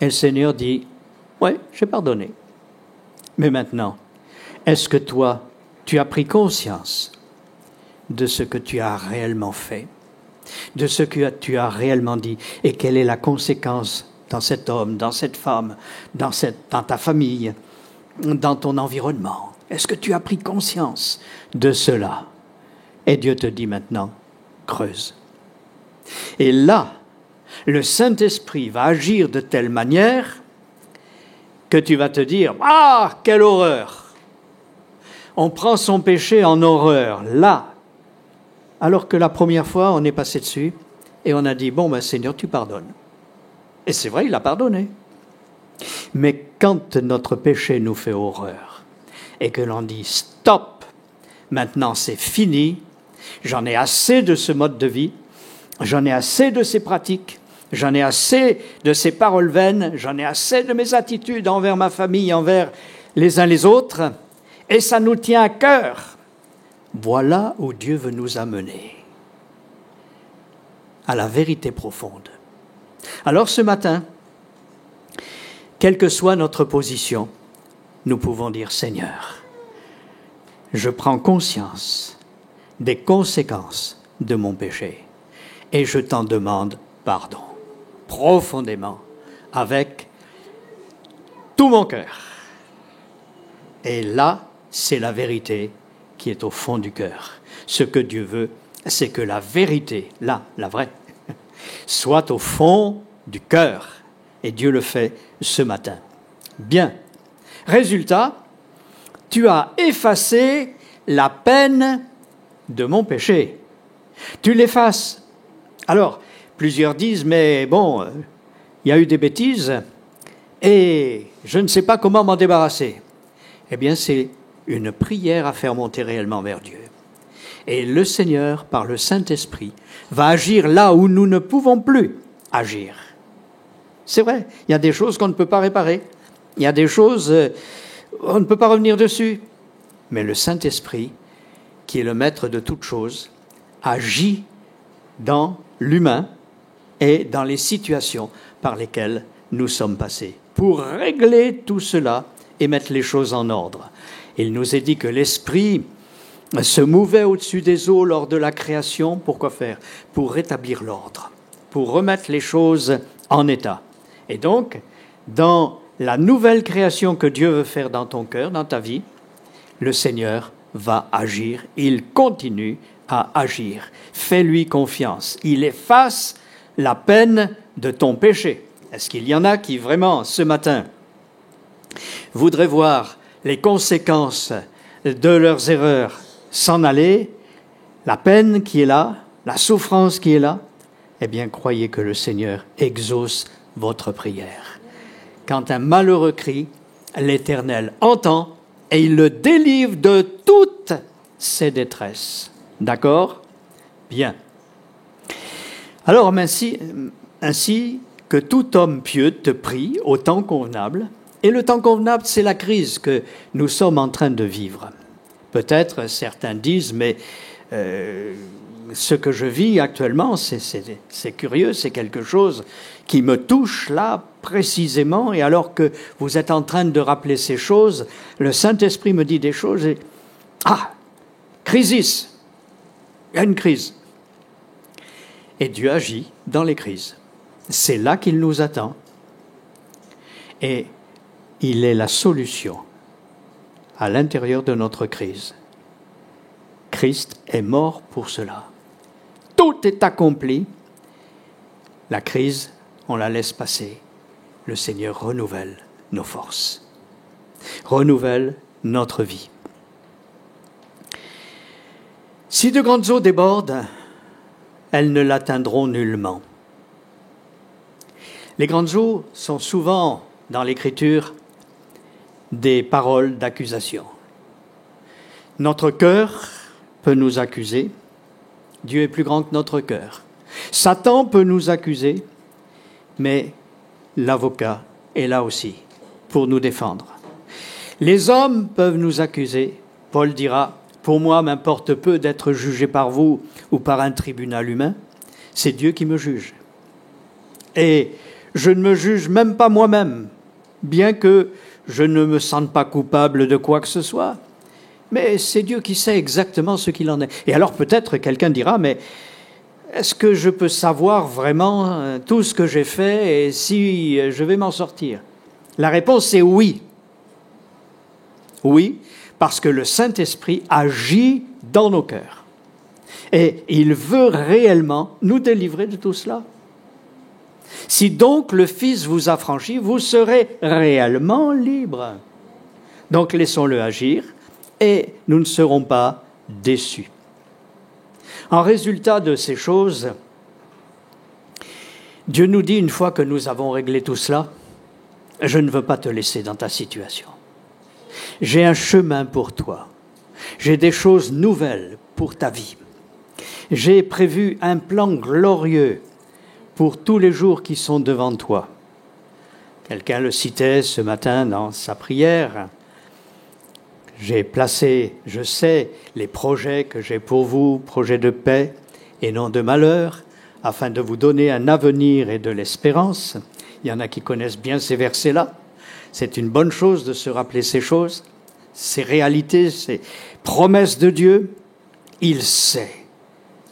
Et le Seigneur dit « Ouais, j'ai pardonné. Mais maintenant, est-ce que toi, tu as pris conscience de ce que tu as réellement fait, de ce que tu as réellement dit, et quelle est la conséquence dans cet homme, dans cette femme, dans ta famille, dans ton environnement? Est-ce que tu as pris conscience de cela? Et Dieu te dit maintenant, creuse. Et là, le Saint-Esprit va agir de telle manière que tu vas te dire, ah, quelle horreur! On prend son péché en horreur, là, alors que la première fois, on est passé dessus et on a dit, bon, ben, Seigneur, tu pardonnes. Et c'est vrai, il a pardonné. Mais quand notre péché nous fait horreur et que l'on dit, stop, maintenant c'est fini, j'en ai assez de ce mode de vie, j'en ai assez de ces pratiques, j'en ai assez de ces paroles vaines, j'en ai assez de mes attitudes envers ma famille, envers les uns les autres, et ça nous tient à cœur. Voilà où Dieu veut nous amener, à la vérité profonde. Alors ce matin, quelle que soit notre position, nous pouvons dire, Seigneur, je prends conscience des conséquences de mon péché et je t'en demande pardon, profondément, avec tout mon cœur. Et là, c'est la vérité qui est au fond du cœur. Ce que Dieu veut, c'est que la vérité, là, la vraie, soit au fond du cœur. Et Dieu le fait ce matin. Bien. Résultat, tu as effacé la peine de mon péché. Tu l'effaces. Alors, plusieurs disent, mais bon, il y a eu des bêtises et je ne sais pas comment m'en débarrasser. Eh bien, c'est une prière à faire monter réellement vers Dieu. Et le Seigneur, par le Saint-Esprit, va agir là où nous ne pouvons plus agir. C'est vrai, il y a des choses qu'on ne peut pas réparer. Il y a des choses, on ne peut pas revenir dessus. mais le Saint-Esprit, qui est le maître de toutes choses, agit dans l'humain et dans les situations par lesquelles nous sommes passés, pour régler tout cela et mettre les choses en ordre. Il nous est dit que l'Esprit se mouvait au-dessus des eaux lors de la création. Pourquoi faire? Pour rétablir l'ordre, pour remettre les choses en état. Et donc, dans la nouvelle création que Dieu veut faire dans ton cœur, dans ta vie, le Seigneur va agir. Il continue à agir. Fais-lui confiance. Il efface la peine de ton péché. Est-ce qu'il y en a qui, vraiment, ce matin, voudraient voir les conséquences de leurs erreurs s'en aller, la peine qui est là, la souffrance qui est là? Eh bien, croyez que le Seigneur exauce votre prière. Quand un malheureux crie, l'Éternel entend et il le délivre de toutes ses détresses. D'accord? Bien. Alors, ainsi que tout homme pieux te prie au temps convenable, et le temps convenable, c'est la crise que nous sommes en train de vivre. Peut-être certains disent, mais ce que je vis actuellement, c'est curieux, c'est quelque chose qui me touche là précisément, et alors que vous êtes en train de rappeler ces choses, le Saint-Esprit me dit des choses et crisis, il y a une crise. Et Dieu agit dans les crises. C'est là qu'il nous attend. Et il est la solution à l'intérieur de notre crise. Christ est mort pour cela. Tout est accompli. La crise, on la laisse passer. Le Seigneur renouvelle nos forces, renouvelle notre vie. Si de grandes eaux débordent, elles ne l'atteindront nullement. Les grandes eaux sont souvent, dans l'Écriture, des paroles d'accusation. Notre cœur peut nous accuser. Dieu est plus grand que notre cœur. Satan peut nous accuser, mais l'avocat est là aussi pour nous défendre. Les hommes peuvent nous accuser. Paul dira, pour moi, m'importe peu d'être jugé par vous ou par un tribunal humain. C'est Dieu qui me juge. Et je ne me juge même pas moi-même, bien que je ne me sente pas coupable de quoi que ce soit. Mais c'est Dieu qui sait exactement ce qu'il en est. Et alors peut-être quelqu'un dira, mais est-ce que je peux savoir vraiment tout ce que j'ai fait et si je vais m'en sortir? La réponse est oui. Oui, parce que le Saint-Esprit agit dans nos cœurs. Et il veut réellement nous délivrer de tout cela. Si donc le Fils vous affranchit, vous serez réellement libre. Donc laissons-le agir et nous ne serons pas déçus. En résultat de ces choses, Dieu nous dit, une fois que nous avons réglé tout cela, je ne veux pas te laisser dans ta situation. J'ai un chemin pour toi. J'ai des choses nouvelles pour ta vie. J'ai prévu un plan glorieux pour tous les jours qui sont devant toi. Quelqu'un le citait ce matin dans sa prière. J'ai placé, je sais, les projets que j'ai pour vous, projets de paix et non de malheur, afin de vous donner un avenir et de l'espérance. Il y en a qui connaissent bien ces versets-là. C'est une bonne chose de se rappeler ces choses, ces réalités, ces promesses de Dieu. Il sait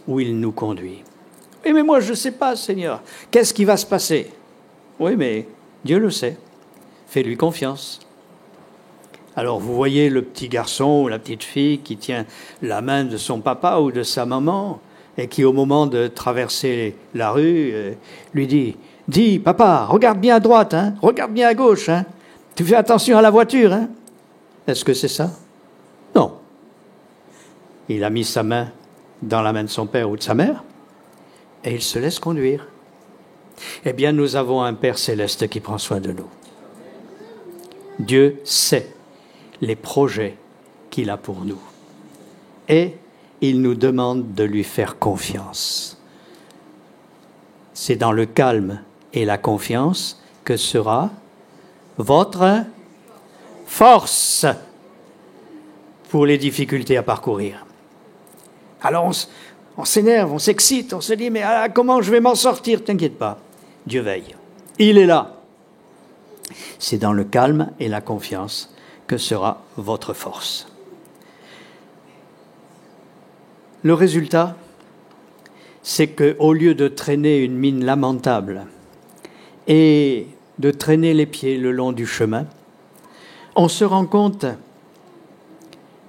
où il nous conduit. Oui, mais moi, je ne sais pas, Seigneur. Qu'est-ce qui va se passer? Oui, mais Dieu le sait. Fais-lui confiance. Alors, vous voyez le petit garçon ou la petite fille qui tient la main de son papa ou de sa maman et qui, au moment de traverser la rue, lui dit « Dis, papa, regarde bien à droite, hein, regarde bien à gauche, hein, tu fais attention à la voiture. Hein. » Est-ce que c'est ça? Non. Il a mis sa main dans la main de son père ou de sa mère et il se laisse conduire. Eh bien, nous avons un Père céleste qui prend soin de nous. Dieu sait les projets qu'il a pour nous. Et il nous demande de lui faire confiance. C'est dans le calme et la confiance que sera votre force pour les difficultés à parcourir. Alors on s'énerve, on s'excite, on se dit, mais comment je vais m'en sortir? T'inquiète pas, Dieu veille. Il est là. C'est dans le calme et la confiance que sera votre force. Le résultat, c'est qu'au lieu de traîner une mine lamentable et de traîner les pieds le long du chemin, on se rend compte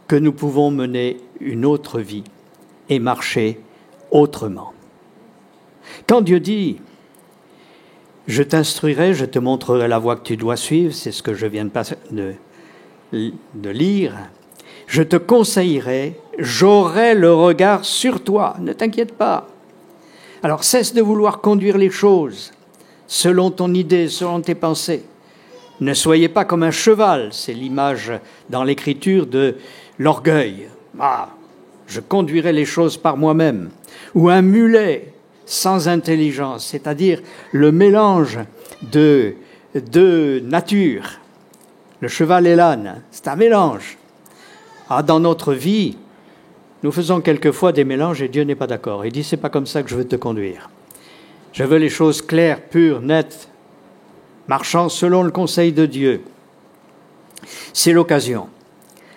que nous pouvons mener une autre vie et marcher autrement. Quand Dieu dit « Je t'instruirai, je te montrerai la voie que tu dois suivre », c'est ce que je viens de lire, « Je te conseillerai, j'aurai le regard sur toi, ne t'inquiète pas ». Alors cesse de vouloir conduire les choses selon ton idée, selon tes pensées. Ne soyez pas comme un cheval, c'est l'image dans l'Écriture de l'orgueil. Ah, je conduirai les choses par moi-même. Ou un mulet sans intelligence, c'est-à-dire le mélange de nature. Le cheval et l'âne, c'est un mélange. Ah, dans notre vie, nous faisons quelquefois des mélanges et Dieu n'est pas d'accord. Il dit, c'est pas comme ça que je veux te conduire. Je veux les choses claires, pures, nettes, marchant selon le conseil de Dieu. C'est l'occasion.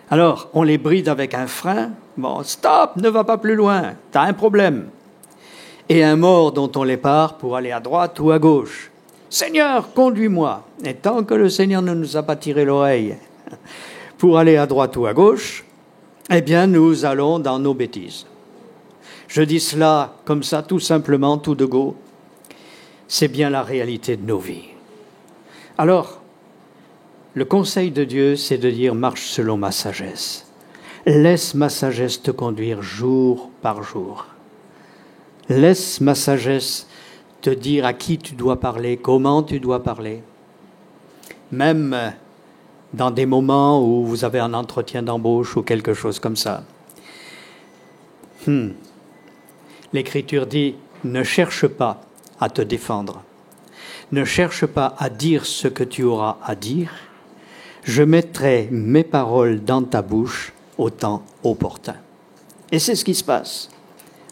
Alors, on les bride avec un frein. Bon, stop, ne va pas plus loin, t'as un problème. Et un mort dont on les part pour aller à droite ou à gauche. Seigneur, conduis-moi. Et tant que le Seigneur ne nous a pas tiré l'oreille pour aller à droite ou à gauche, eh bien, nous allons dans nos bêtises. Je dis cela comme ça, tout simplement, tout de go. C'est bien la réalité de nos vies. Alors, le conseil de Dieu, c'est de dire « marche selon ma sagesse ». Laisse ma sagesse te conduire jour par jour. Laisse ma sagesse te dire à qui tu dois parler, comment tu dois parler. Même dans des moments où vous avez un entretien d'embauche ou quelque chose comme ça. L'Écriture dit « ne cherche pas à te défendre. Ne cherche pas à dire ce que tu auras à dire. Je mettrai mes paroles dans ta bouche au temps opportun. » Et c'est ce qui se passe.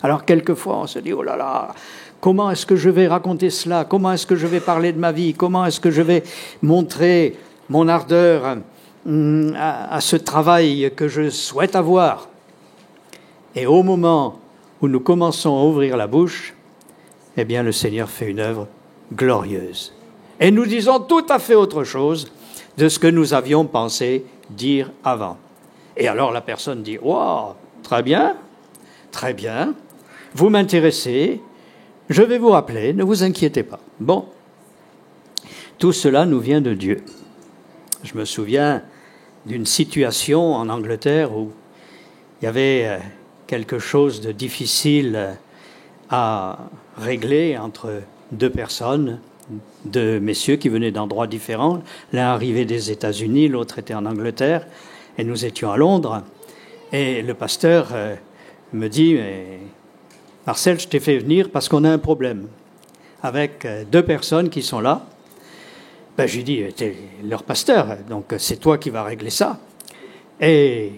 Alors quelquefois on se dit « oh là là, comment est-ce que je vais raconter cela? Comment est-ce que je vais parler de ma vie? Comment est-ce que je vais montrer mon ardeur à ce travail que je souhaite avoir ?» Et au moment où nous commençons à ouvrir la bouche, eh bien le Seigneur fait une œuvre glorieuse. Et nous disons tout à fait autre chose de ce que nous avions pensé dire avant. Et alors la personne dit « wow, très bien, vous m'intéressez, je vais vous rappeler, ne vous inquiétez pas. » Bon, tout cela nous vient de Dieu. Je me souviens d'une situation en Angleterre où il y avait quelque chose de difficile à régler entre deux personnes, deux messieurs qui venaient d'endroits différents. L'un arrivait des États-Unis, l'autre était en Angleterre, et nous étions à Londres. Et le pasteur me dit « Marcel, je t'ai fait venir parce qu'on a un problème avec deux personnes qui sont là. » Ben, je lui dis « T'es leur pasteur, donc c'est toi qui vas régler ça. » Et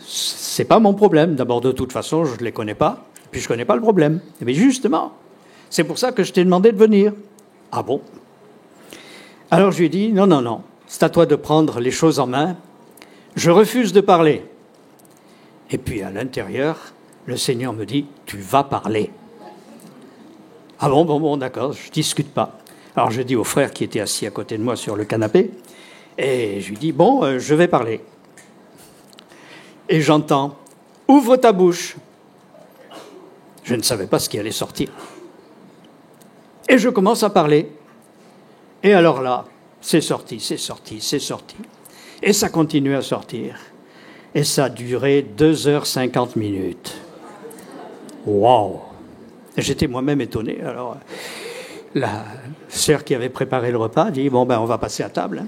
c'est pas mon problème. D'abord, de toute façon, je ne les connais pas, puis je ne connais pas le problème. Mais justement, c'est pour ça que je t'ai demandé de venir. Ah bon? Alors je lui ai dit, non, c'est à toi de prendre les choses en main. Je refuse de parler. Et puis à l'intérieur, le Seigneur me dit, tu vas parler. Ah bon, d'accord, je ne discute pas. Alors je dis au frère qui était assis à côté de moi sur le canapé, et je lui dis, bon, je vais parler. Et j'entends, ouvre ta bouche. Je ne savais pas ce qui allait sortir. Et je commence à parler. Et alors là, c'est sorti. Et ça continue à sortir. Et ça a duré 2h50. Waouh! J'étais moi-même étonné. Alors, la sœur qui avait préparé le repas dit, bon, ben, on va passer à table.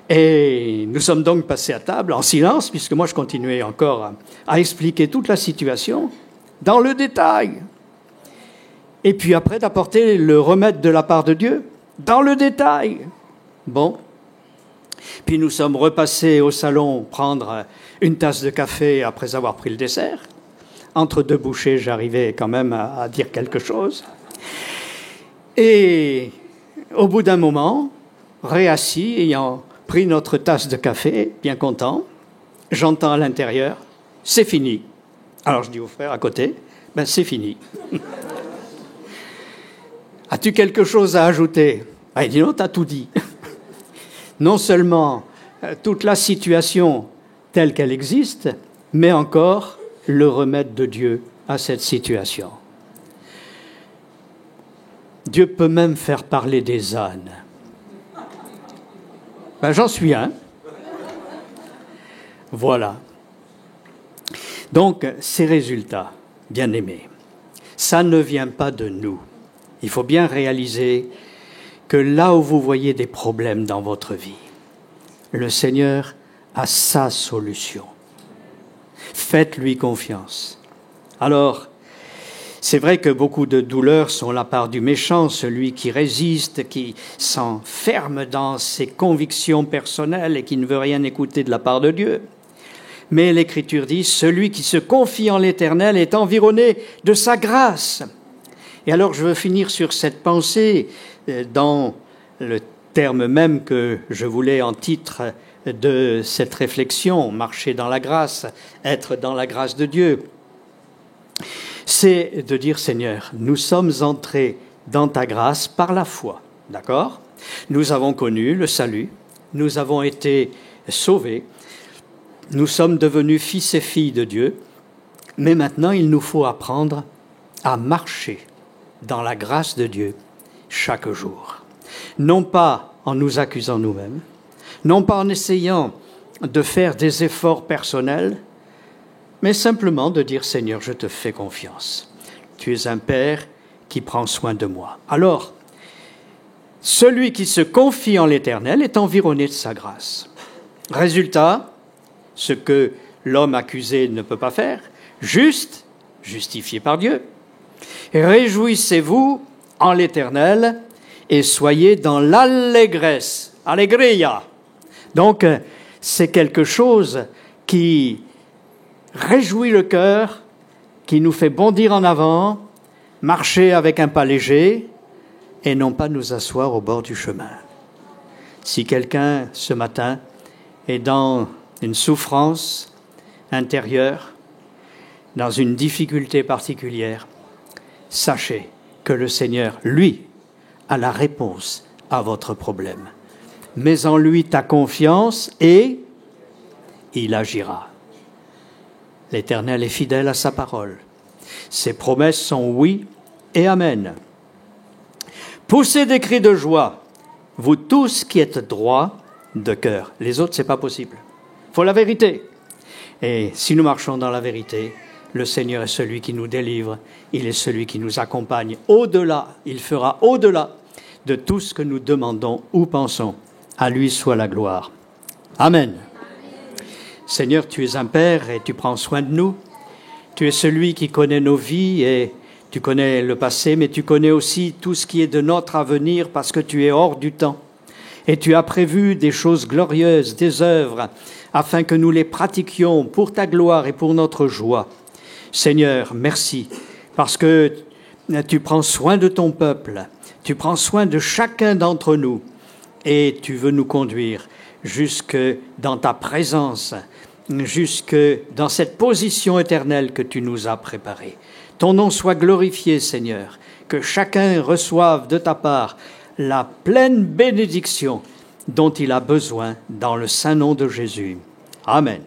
Et nous sommes donc passés à table en silence, puisque moi je continuais encore à expliquer toute la situation dans le détail. Et puis après d'apporter le remède de la part de Dieu dans le détail. Bon, Puis nous sommes repassés au salon prendre une tasse de café après avoir pris le dessert. Entre deux bouchées, j'arrivais quand même à dire quelque chose. Et au bout d'un moment, réassis, ayant pris notre tasse de café, bien content, j'entends à l'intérieur « c'est fini ». Alors je dis au frère à côté « ben c'est fini ». « As-tu quelque chose à ajouter ?» Ah, il dit « non, t'as tout dit ». Non seulement toute la situation telle qu'elle existe, mais encore le remède de Dieu à cette situation. Dieu peut même faire parler des ânes. Ben, j'en suis un. Voilà. Donc, ces résultats, bien aimés, ça ne vient pas de nous. Il faut bien réaliser que là où vous voyez des problèmes dans votre vie, le Seigneur a sa solution. Faites-lui confiance. Alors, c'est vrai que beaucoup de douleurs sont la part du méchant, celui qui résiste, qui s'enferme dans ses convictions personnelles et qui ne veut rien écouter de la part de Dieu. Mais l'Écriture dit, celui qui se confie en l'Éternel est environné de sa grâce. Et alors je veux finir sur cette pensée dans le terme même que je voulais en titre de cette réflexion, marcher dans la grâce, être dans la grâce de Dieu. C'est de dire, Seigneur, nous sommes entrés dans ta grâce par la foi, d'accord ? Nous avons connu le salut, nous avons été sauvés, nous sommes devenus fils et filles de Dieu, mais maintenant il nous faut apprendre à marcher dans la grâce de Dieu chaque jour. Non pas en nous accusant nous-mêmes, non pas en essayant de faire des efforts personnels, mais simplement de dire « Seigneur, je te fais confiance. Tu es un Père qui prend soin de moi. » Alors, celui qui se confie en l'Éternel est environné de sa grâce. Résultat, ce que l'homme accusé ne peut pas faire, juste, justifié par Dieu. Réjouissez-vous en l'Éternel et soyez dans l'allégresse. Allegria. Donc, c'est quelque chose qui réjouit le cœur, qui nous fait bondir en avant, marcher avec un pas léger et non pas nous asseoir au bord du chemin. Si quelqu'un, ce matin, est dans une souffrance intérieure, dans une difficulté particulière, sachez que le Seigneur, lui, a la réponse à votre problème. Mets en lui ta confiance et il agira. L'Éternel est fidèle à sa parole. Ses promesses sont oui et amen. Poussez des cris de joie, vous tous qui êtes droits de cœur. Les autres, c'est pas possible. Il faut la vérité. Et si nous marchons dans la vérité, le Seigneur est celui qui nous délivre, il est celui qui nous accompagne au-delà, il fera au-delà de tout ce que nous demandons ou pensons. À lui soit la gloire. Amen. Seigneur, tu es un Père et tu prends soin de nous. Tu es celui qui connaît nos vies et tu connais le passé, mais tu connais aussi tout ce qui est de notre avenir parce que tu es hors du temps. Et tu as prévu des choses glorieuses, des œuvres, afin que nous les pratiquions pour ta gloire et pour notre joie. Seigneur, merci, parce que tu prends soin de ton peuple, tu prends soin de chacun d'entre nous et tu veux nous conduire jusque dans ta présence, jusque dans cette position éternelle que tu nous as préparée. Ton nom soit glorifié, Seigneur, que chacun reçoive de ta part la pleine bénédiction dont il a besoin dans le saint nom de Jésus. Amen.